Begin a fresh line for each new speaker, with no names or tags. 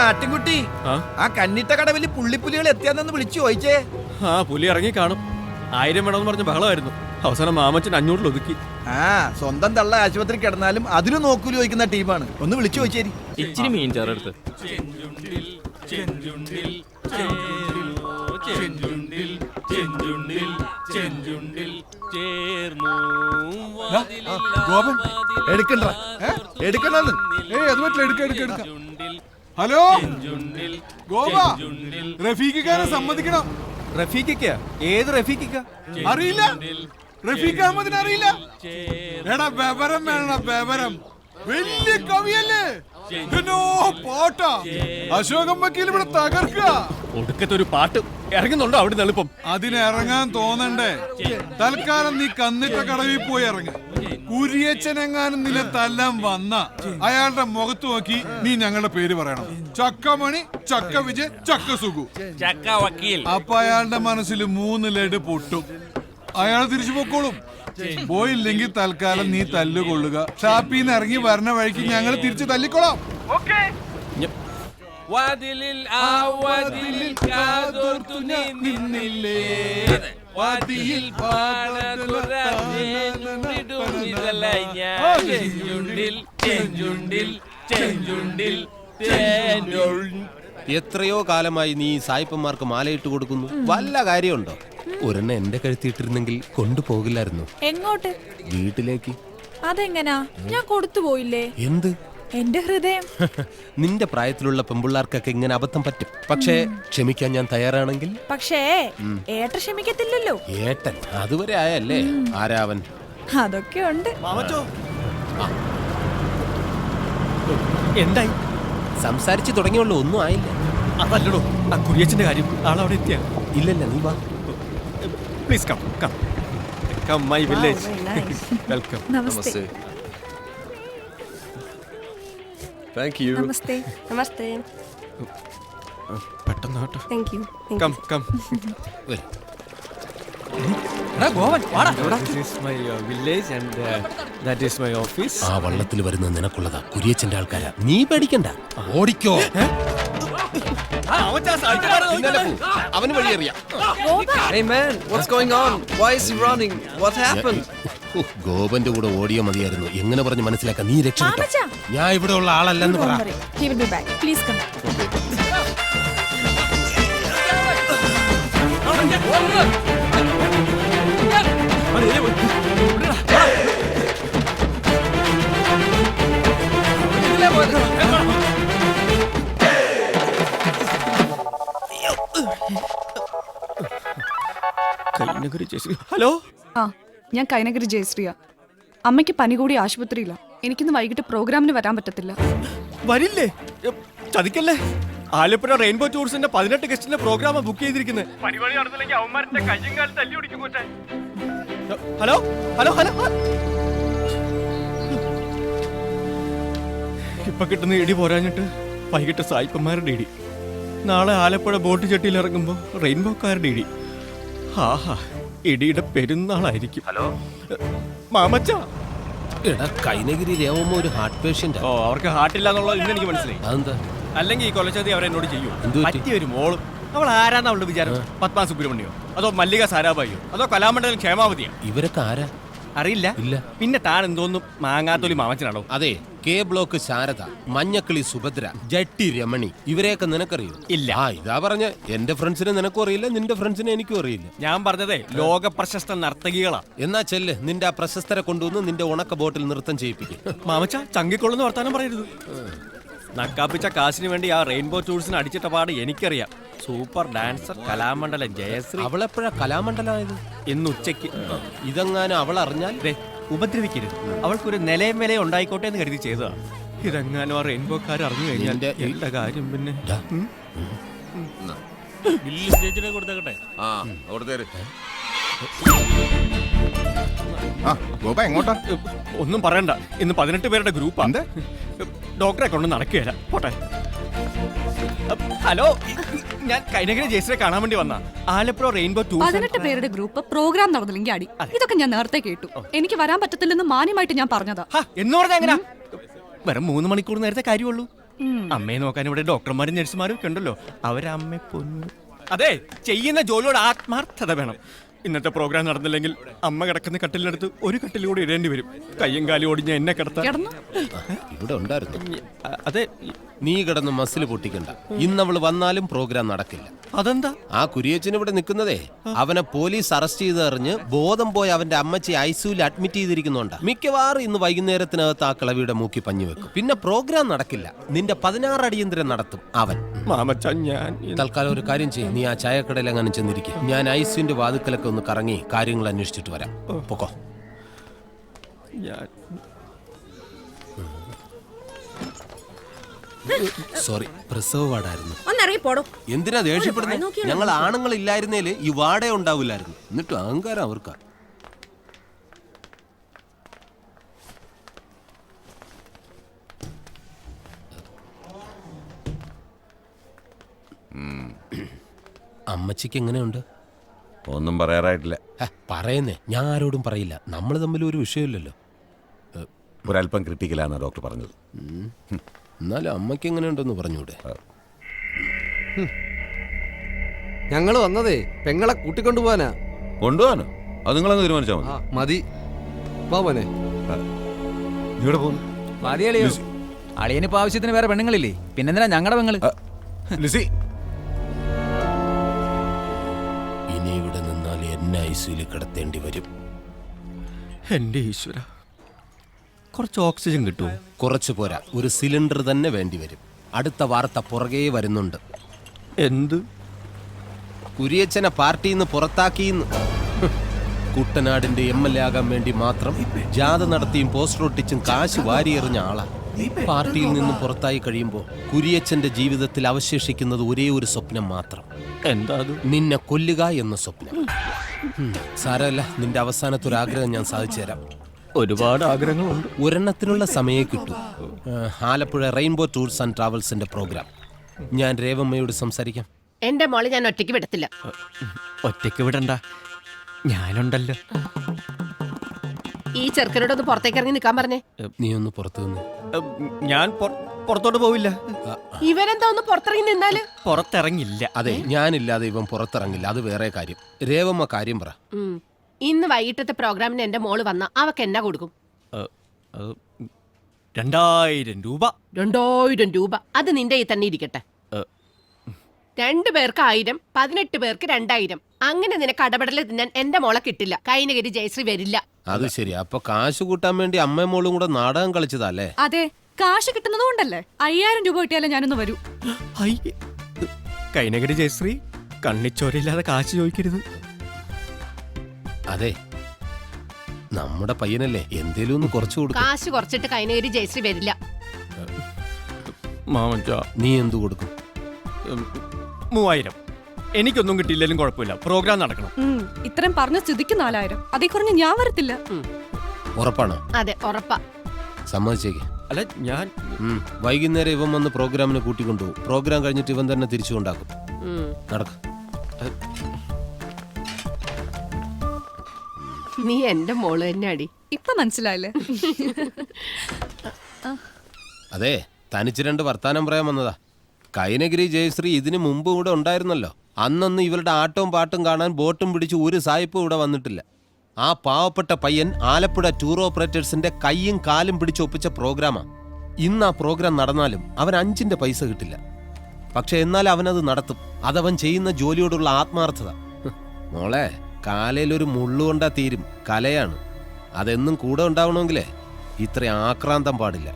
ആട്ടിൻകുട്ടി, ആ കന്നിട്ട കടവില് പുള്ളിപ്പുലികൾ എത്തിയാന്ന് വിളിച്ചു ചോദിച്ചേ.
ആ പുലി ഇറങ്ങി കാണും. 1000 വേണമെന്ന് പറഞ്ഞ ബഹളമായിരുന്നു. അവസാനം മാമച്ചൻ 500 ഒതുക്കി.
ആ സ്വന്തം തള്ള ആശുപത്രി കിടന്നാലും അതിന് നോക്കൂലി ചോദിക്കുന്ന ടീമാണ്. ഒന്ന് വിളിച്ചു ചോദിച്ചേരി.
ഇച്ചിരി മീൻ ചേർത്ത്
ഹലോ ഗോപ, റഫീഖിക്കാരെ സമ്മതിക്കണം.
റഫീഖിക്ക? ഏത് റഫീഖിക്ക?
അറിയില്ല, റഫീഖ് അഹമ്മദിനെ അറിയില്ല? എടാ ബബരം വേണം, ബബരം. വലിയ കവിയല്ലേ, പാട്ടാ. അശോകം വക്കീൽ ഇവിടെ തകർക്കുക.
ഒടുക്കത്തെ ഒരു പാട്ട് ഇറങ്ങുന്നുണ്ടോ അവിടെ എളുപ്പം?
അതിനിറങ്ങാൻ തോന്നണ്ടേ? തൽക്കാലം നീ കന്നിട്ട കടവിൽ പോയി ഇറങ്ങ. കുരിയച്ചനെങ്ങാനും നില തല്ലാൻ വന്ന അയാളുടെ മുഖത്ത് നോക്കി നീ ഞങ്ങളുടെ പേര് പറയണം. ചക്കമണി, ചക്ക വിജയ്, ചക്ക സുഖു,
ചക്ക വക്കീൽ.
അപ്പൊ അയാളുടെ മനസ്സിൽ 3 ലഡ് പൊട്ടും. അയാൾ തിരിച്ചു പൊക്കോളും. പോയില്ലെങ്കിൽ തൽക്കാലം നീ തല്ലുകൊള്ളുക. ഷാപ്പിന്ന് ഇറങ്ങി വരണ വഴിക്ക് ഞങ്ങൾ തിരിച്ചു തല്ലിക്കൊള്ളാം.
വാതിലിൽ ആ വാതിലിൽ കാതോർത്തു നീ നിന്നില്ലേ, വാതിലിൽ
എത്രയോ കാലമായി നീ സായിപ്പന്മാർക്ക് മാലയിട്ട് കൊടുക്കുന്നു. വല്ല കാര്യമുണ്ടോ? ഒരെണ്ണം എന്റെ കഴുത്തിയിട്ടിരുന്നെങ്കിൽ കൊണ്ടുപോകില്ലായിരുന്നു.
എങ്ങോട്ട്?
വീട്ടിലേക്ക്.
അതെങ്ങനാ? ഞാൻ കൊടുത്തു പോയില്ലേ?
എന്ത്?
എന്റെ ഹൃദയം.
നിന്റെ പ്രായത്തിലുള്ള പെമ്പിള്ളാർക്കൊക്കെ ഇങ്ങനെ അബദ്ധം പറ്റും. പക്ഷേ ക്ഷമിക്കാൻ ഞാൻ തയ്യാറാണെങ്കിൽ.
പക്ഷേ ഏട്ടൻ ക്ഷമിക്കത്തില്ലല്ലോ.
ഏട്ടൻ അതുവരെ ആയല്ലേ? ആരാവൻ?
അതൊക്കെ ഉണ്ട്.
എന്തായി?
സംസാരിച്ചു തുടങ്ങിയുള്ളൂ, ഒന്നും ആയില്ല.
അതല്ലടോ ആ കുരിയച്ചന്റെ കാര്യം. ആളവിടെ എത്തിയ?
ഇല്ലല്ല, നീ വാ.
Please come come come my village. Welcome.
നമസ്തേ.
Thank you.
നമസ്തേ.
നമസ്തേ.
പെട്ടെന്ന് കേട്ടോ.
Thank you.
Come come. This is my village and that is my office.
ആ വള്ളത്തിൽ വരുന്ന നിനക്കുള്ളതാ, കുരിയച്ചന്റെ ആൾക്കാരാ. നീ പേടിക്കണ്ട, ഓടിക്കോ. അവന് വഴിയറിയാം.
Hey man, what's going on? Why is he running? What happened?
ഗോപന്റെ കൂടെ ഓടിയോ മതിയായിരുന്നു. എങ്ങനെ പറഞ്ഞ് മനസ്സിലാക്കാം? നീ രക്ഷപ്പെട്ടോ.
മാമച്ചാ.
ഞാൻ ഇവിടെ ഉള്ള ആളല്ലെന്ന് പറ.
He will be back. Please come.
Hello,
ആ, ഞാൻ കൈനഗിരി ജയശ്രീയ. അമ്മയ്ക്ക് പനി കൂടി ആശുപത്രിയില്ല. എനിക്കിന്ന് വൈകിട്ട് പ്രോഗ്രാമിന് വരാൻ പറ്റത്തില്ല.
വരില്ലേ? ചതിക്കല്ലേ. ആലപ്പുഴ റെയിൻബോ ടൂറിസ്റ്റിന്റെ 18 ഗസ്റ്റിന്റെ പ്രോഗ്രാം ബുക്ക് ചെയ്തിരിക്കുന്നത്. Hello hello hello. ഇപ്പൊ കിട്ടുന്ന ഇടി പോരാഞ്ഞിട്ട് വൈകിട്ട് സായിപ്പന്മാരുടെ ഇടി. നാളെ ആലപ്പുഴ ബോട്ട് ചെട്ടിയിൽ ഇറങ്ങുമ്പോ റെയിൻബോക്കാരുടെ ഇടി. ആഹാ, ഇടിയുടെ പെരുന്നാളായിരിക്കും. ഹലോ മാമച്ച.
എടാ, കൈനഗിരി രേവമ്മ ഒരു ഹാർട്ട് പേഷ്യന്റ്.
ഓ, അവർക്ക് ഹാർട്ടില്ല എന്നുള്ളത് ഇന്ന് എനിക്ക് മനസ്സിലായി.
അതെന്താ?
അല്ലെങ്കിൽ ഈ കൊലച്ചതി അവരെന്നോട് ചെയ്യൂ.
എന്ത് പറ്റി?
പറ്റിയ ഒരു മോളും. അവൾ ആരാന്ന അവളുടെ വിചാരം? പത്മ സുബ്രഹ്മണ്യോ അതോ മല്ലിക സാരാഭായിയോ അതോ കലാമണ്ഡലം ക്ഷേമാവതിയോ?
ഇവരൊക്കെ ആരാ?
അറിയില്ല.
ഇല്ല.
പിന്നെ താൻ എന്തോന്നും മാങ്ങാത്തൊലി മാമച്ചനാണോ?
അതെ, കെ ബ്ലോക്ക് ശാരദ, മഞ്ഞക്കിളി സുഭദ്ര, ജട്ടി രമണി, ഇവരെയൊക്കെ നിനക്കറിയോ?
ഇല്ല.
ആ, ഇതാ പറഞ്ഞ എന്റെ ഫ്രണ്ട്സിനെ നിനക്കും അറിയില്ല, നിന്റെ ഫ്രണ്ട്സിനെ എനിക്കും അറിയില്ല.
ഞാൻ പറഞ്ഞതേ ലോക പ്രശസ്ത നർത്തകികളാ.
എന്നാ ചെല്ല്, നിന്റെ ആ പ്രശസ്തരെ കൊണ്ടുവന്ന് നിന്റെ ഉണക്ക ബോട്ടിൽ നൃത്തം ചെയ്യിപ്പിക്കും.
മാമച്ച, ചങ്കിക്കൊള്ളുന്ന വർത്താനം പറയരുത്. നക്കാപ്പിച്ച കാശിന് വേണ്ടി ആ റെയിൻബോ ടൂൾസിന് അടിച്ചിട്ട പാട് എനിക്കറിയാം. Super dancer Kalamandalam Jayashree.
അവളെപ്പോഴാ കലാമണ്ഡലമായത്?
ഇന്ന് ഉച്ചയ്ക്ക്.
ഇതെങ്ങാനും അവൾ അറിഞ്ഞാൽ
ഉപദ്രവിക്കരുത്. അവൾക്കൊരു നിലയും വിലയും ഉണ്ടായിക്കോട്ടെ എന്ന് കരുതി ചെയ്തതാ. ഇതെങ്ങാനും ആ റെയിൻബോക്കാർ അറിഞ്ഞു കഴിഞ്ഞാൽ എന്റെ കാര്യം പിന്നെ. ഒന്നും പറയണ്ട, ഇന്ന് 18 പേരുടെ ഗ്രൂപ്പാണ്. ഡോക്ടറെ കൊണ്ട് നടക്കുകയല്ല. പോട്ടെ. ഹലോ, ഞാൻ കൈനഗിരി ജയശ്രീയെ കാണാൻ വേണ്ടി വന്ന ആലപ്പുഴ റെയിൻബോ ടൂർ.
18 പേരുടെ ഗ്രൂപ്പ് പ്രോഗ്രാം നടന്നില്ലെങ്കിൽ അടി. ഇതൊക്കെ ഞാൻ നേരത്തെ കേട്ടു. എനിക്ക് വരാൻ പറ്റത്തില്ലെന്ന് മാന്യമായിട്ട് ഞാൻ പറഞ്ഞതാ.
എന്ന് പറഞ്ഞാ എങ്ങനാ? വെറും 3 മണിക്കൂർ നേരത്തെ കാര്യമുള്ളൂ. അമ്മയെ നോക്കാൻ ഇവിടെ ഡോക്ടർമാരും നഴ്സുമാരും ഒക്കെ ഉണ്ടല്ലോ. അവരമ്മയെ പൊന്നു. അതെ, ചെയ്യുന്ന ജോലിയോട് ആത്മാർത്ഥത വേണം. ഇന്നത്തെ പ്രോഗ്രാം നടന്നില്ലെങ്കിൽ അമ്മ കിടക്കുന്ന കട്ടിലിനടുത്ത് ഒരു കട്ടിൽ കൂടി ഇടേണ്ടി വരും. കയ്യും കാലും ഓടിഞ്ഞ എന്നെ കിടത്താൻ.
ഇവിടെ ഉണ്ടായിരുന്നു.
അതെ,
നീ കിടന്ന് മസിൽ പൊട്ടിക്കണ്ട. ഇന്നവള് വന്നാലും പ്രോഗ്രാം നടക്കില്ല.
അതെന്താ?
ആ കുരിയച്ചൻ ഇവിടെ നിൽക്കുന്നതേ അവനെ പോലീസ് അറസ്റ്റ് ചെയ്തറിഞ്ഞ് ബോധം പോയി അവന്റെ അമ്മച്ചി ഐസിയുയിൽ അഡ്മിറ്റ് ചെയ്തിരിക്കുന്നുണ്ട്. മിക്കവാറും ഇന്ന് വൈകുന്നേരത്തിനകത്ത് ആ കിളവിയുടെ മൂക്കി പഞ്ഞു വെക്കും. പിന്നെ പ്രോഗ്രാം നടക്കില്ല. നിന്റെ 16 അടിയന്തരം നടത്തും അവൻ.
മാമച്ച, ഞാൻ
തൽക്കാലം ഒരു കാര്യം ചെയ്യും. നീ ആ ചായക്കടയിൽ അങ്ങനെ ചെന്നിരിക്കും. ഞാൻ ഐസിയുന്റെ വാതുക്കലൊക്കെ ഒന്ന് കറങ്ങി കാര്യങ്ങൾ അന്വേഷിച്ചിട്ട് വരാം. പൊക്കോ. സോറി, പ്രസവ വാർഡായിരുന്നു. എന്തിനാ ദേഷ്യപ്പെടുന്നത്? ഞങ്ങൾ ആണുങ്ങൾ ഇല്ലായിരുന്നേല് ഈ വാടേ ഉണ്ടാവില്ലായിരുന്നു. എന്നിട്ടും അഹങ്കാരം അവർക്കാ. അമ്മച്ചിക്ക് എങ്ങനെയുണ്ട്?
ഒന്നും പറയാറായിട്ടില്ല.
പറയുന്നേ, ഞാൻ ആരോടും പറയില്ല. നമ്മൾ തമ്മിൽ ഒരു വിഷയമില്ലല്ലോ.
ഒരല്പം ക്രിട്ടിക്കലാണ് ഡോക്ടർ പറഞ്ഞത്.
എന്നാലും അമ്മയ്ക്ക് എങ്ങനെയുണ്ടെന്ന് പറഞ്ഞൂടെ?
ഞങ്ങള് വന്നതേ പെങ്ങളെ കൂട്ടിക്കൊണ്ടുപോവാനാ.
കൊണ്ടുപോകാനോ? അത് നിങ്ങളങ്ങ് തീരുമാനിച്ചാൽ മതി.
മതി, വാ മോനെ.
ഇവിടെ പോകുന്നു.
മതിയളിയോ, അളിയനിപ്പോ ആവശ്യത്തിന് വേറെ പെണ്ണുങ്ങളില്ലേ? പിന്നെന്തിനാ ഞങ്ങളുടെ പെങ്ങള്?
ലിസി,
ഇനി ഇവിടെ നിന്നാൽ എന്നെ ഐസിയിൽ കിടത്തേണ്ടി വരും.
എന്റെ ഈശ്വര, കുറച്ച് ഓക്സിജൻ കിട്ടുമോ?
കുറച്ചു പോരാ, ഒരു സിലിണ്ടർ തന്നെ വേണ്ടി വരും. അടുത്ത വാർത്ത പുറകെ വരുന്നുണ്ട്.
എന്ത്?
കുരിയച്ചനെ പാർട്ടിയിൽ നിന്ന് പുറത്താക്കിയെന്ന്. കുട്ടനാടിന്റെ MLA ആകാൻ വേണ്ടി മാത്രം ജാഥ നടത്തിയും പോസ്റ്റർ ഒട്ടിച്ചും കാശ് വാരിയെറിഞ്ഞ ആളാ. പാർട്ടിയിൽ നിന്നും പുറത്തായി കഴിയുമ്പോൾ കുരിയച്ചന്റെ ജീവിതത്തിൽ അവശേഷിക്കുന്നത് ഒരേ ഒരു സ്വപ്നം മാത്രം.
എന്താ അത്?
നിന്നെ കൊല്ലുക എന്ന സ്വപ്നം. സാരമല്ല, നിന്റെ അവസാനത്തെ ഒരു ആഗ്രഹം ഞാൻ സാധിച്ചു തരാം.
ഒരുപാട് ആഗ്രഹങ്ങളുണ്ട്.
ഒരെണ്ണത്തിനുള്ള സമയം കിട്ടും. ആലപ്പുഴ റെയിൻബോ ടൂർസ് ആൻഡ് ട്രാവൽസിന്റെ പ്രോഗ്രാം. ഞാൻ രേവമ്മയോട് സംസാരിക്കാം.
എന്റെ മോളെ ഞാൻ ഒറ്റയ്ക്ക് വിടത്തില്ല.
ഒറ്റയ്ക്ക് വിടണ്ട, ഞാനുണ്ടല്ലോ.
ഈ ചെറുക്കനോടൊന്ന് പുറത്തേക്ക് ഇറങ്ങി നിൽക്കാൻ പറഞ്ഞേ.
നീ ഒന്ന് പുറത്തു നിന്ന്.
ഞാൻ പുറത്തോട്ട് പോവില്ല.
ഇവരെന്താ ഒന്ന് പുറത്തിറങ്ങി നിന്നാല്?
പുറത്തിറങ്ങില്ല.
അതെ, ഞാനില്ലാതെ ഇവൻ പുറത്തിറങ്ങില്ല. അത് വേറെ കാര്യം. രേവമ്മ കാര്യം പറ.
ഇന്ന് വൈകിട്ടത്തെ പ്രോഗ്രാമിന് എന്റെ മോള് വന്ന അവക്ക് എന്നാ കൊടുക്കും?
2000 രൂപ.
2000 രൂപ? അത് നിന്റെ ഈ തന്നെ ഇരിക്കട്ടെ. 2 പേർക്ക് 1000, 18 പേർക്ക് 2000. അങ്ങനെ നിനക്ക് അടപടല് തിന്നാൻ എന്റെ മോളെ കിട്ടില്ല. കൈനഗിരി ജയശ്രീ വരില്ല.
അത് ശരി. അപ്പൊ കാശ് കൂട്ടാൻ വേണ്ടി അമ്മയും മോളും കൂടെ നാടകം കളിച്ചതല്ലേ?
അതെ, കാശ് കിട്ടുന്നത് കൊണ്ടല്ലേ. 5000 രൂപ കിട്ടിയാലേ ഞാനൊന്ന് വരൂ.
കൈനഗിരി ജയശ്രീ, കണ്ണിച്ചോരയില്ലാതെ കാശ് ചോദിക്കരുത്.
അതെ, നമ്മുടെ പയ്യനല്ലേ, എന്തേലും ഒന്ന് കുറച്ചു കൊടുക്കും.
കാശ് കുറച്ചിട്ട് കൈനഗിരി ജയശ്രീ വരില്ല.
നീ എന്തു കൊടുക്കും?
3000. എനിക്കൊന്നും കിട്ടിയില്ലെങ്കിലും കുഴപ്പമില്ല, പ്രോഗ്രാം നടക്കണം.
ഇത്രയും പറഞ്ഞ സ്ഥിതിക്ക് 4000. അതേ കുറഞ്ഞ് ഞാൻ വരത്തില്ല.
ഉറപ്പാണോ?
അതെ, ഉറപ്പാ.
സമ്മതിച്ചേക്ക്.
അല്ല, ഞാൻ
വൈകുന്നേരം ഇവൻ വന്ന് പ്രോഗ്രാമിന് കൂട്ടിക്കൊണ്ടുപോകും. പ്രോഗ്രാം കഴിഞ്ഞിട്ട് ഇവൻ തന്നെ തിരിച്ചു കൊണ്ടാക്കും. നടക്കും.
നീ എന്റെ മോള് തന്നെ അടി.
ഇപ്പൊ മനസ്സിലായില്ലേ?
അതെ, തനിച്ച് 2 വർത്താനം പറയാൻ വന്നതാ. കൈനഗിരി ജയശ്രീ ഇതിനു മുമ്പ് ഇവിടെ ഉണ്ടായിരുന്നല്ലോ. അന്നൊന്നും ഇവരുടെ ആട്ടവും പാട്ടും കാണാൻ ബോട്ടും പിടിച്ച് ഒരു സായിപ്പും ഇവിടെ വന്നിട്ടില്ല. ആ പാവപ്പെട്ട പയ്യൻ ആലപ്പുഴ ടൂർ ഓപ്പറേറ്റേഴ്സിന്റെ കൈയും കാലും പിടിച്ചൊപ്പിച്ച പ്രോഗ്രാമാ. ഇന്ന് ആ പ്രോഗ്രാം നടന്നാലും അവൻ 5 പൈസ കിട്ടില്ല. പക്ഷെ എന്നാൽ അവനത് നടത്തും. അതവൻ ചെയ്യുന്ന ജോലിയോടുള്ള ആത്മാർത്ഥത. മോളെ, കാലയിലൊരു മുള്ളുകൊണ്ടാ തീരും. കലയാണ്. അതെന്നും കൂടെ ഉണ്ടാവണമെങ്കിലേ ഇത്ര ആക്രാന്തം പാടില്ല.